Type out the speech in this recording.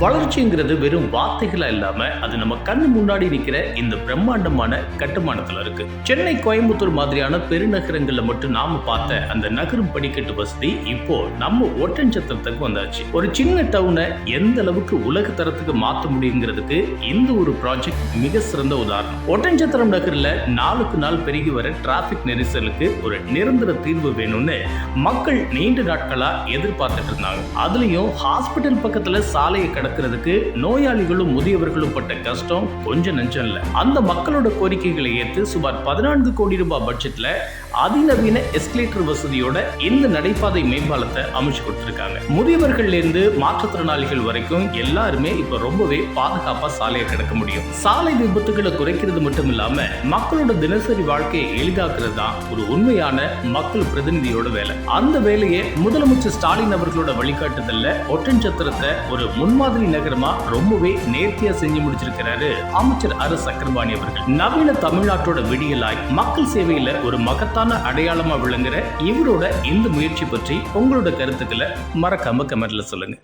வளர்ச்சிங்கிறது வெறும் வார்த்தைகளா இல்லாம அது நம்ம கண்ணு முன்னாடி நிக்கிற இந்த பிரம்மாண்டமான கட்டுமானத்துல இருக்கு. சென்னை, கோயம்புத்தூர் மாதிரியான பெருநகரங்கள்ல மட்டும் நாம பார்த்த அந்த நகரும் படிக்கட்டு வசதி இப்போ நம்ம ஒட்டன்சத்திரத்துக்கு வந்தாச்சு. ஒரு சின்ன டவுனை எந்த அளவுக்கு உலக தரத்துக்கு மாற்ற முடியுங்கிறதுக்கு இந்த ஒரு ப்ராஜெக்ட் மிக சிறந்த உதாரணம். ஒட்டன்சத்திரம் நகர்ல நாளுக்கு நாள் பெருகி வர டிராபிக் நெரிசலுக்கு ஒரு நிரந்தர தீர்வு வேணும்னு மக்கள் நீண்ட நாட்களா எதிர்பார்த்துட்டு இருந்தாங்க. அதுலயும் ஹாஸ்பிட்டல் பக்கத்துல சாலையை கடக்கிறதுக்கு நோயாளிகளும் முதியவர்களும் பட்ட கஷ்டம் கொஞ்சம் நஞ்சம் இல்ல. அந்த மக்களோட கோரிக்கைகளை ஏற்று சுமார் 14 கோடி ரூபாய் பட்ஜெட்ல அதிநவீன எஸ்கலேட்டர் வசதியோட இந்த நடைபாதை மேம்பாலத்தை அமைச்சு கொடுத்திருக்காங்க. முதியவர்கள்ல இருந்து மாற்றுத்திறனாளிகள் வரைக்கும் எல்லாருமே இப்ப ரொம்பவே பாதுகாப்பா சாலையை கடக்க முடியும். சாலை விபத்துகளை குறைக்கிறது மட்டும் இல்லாம மக்களோட தினசரி வாழ்க்கையை எளிதாக்குறது தான் ஒரு உண்மையான மக்கள் பிரதிநிதியோட வேலை. அந்த வேலையை முதலமைச்சர் ஸ்டாலின் அவர்களோட வழிகாட்டுதல்ல ஒட்டன்சத்திரத்தை ஒரு முன்மாதிரி நகரமா ரொம்பவே நேர்த்தியா செஞ்சு முடிச்சிருக்கிறாரு அமைச்சர் ஆர்.எஸ். சக்கரபாணி அவர்கள். நவீன தமிழ்நாட்டோட விடியலாய் மக்கள் சேவையில ஒரு மகத்தான அடையாளமா விளங்குற இவரோட இந்த முயற்சி பற்றி உங்களோட கருத்துக்களை மறக்காம கமெண்ட்ல சொல்லுங்க.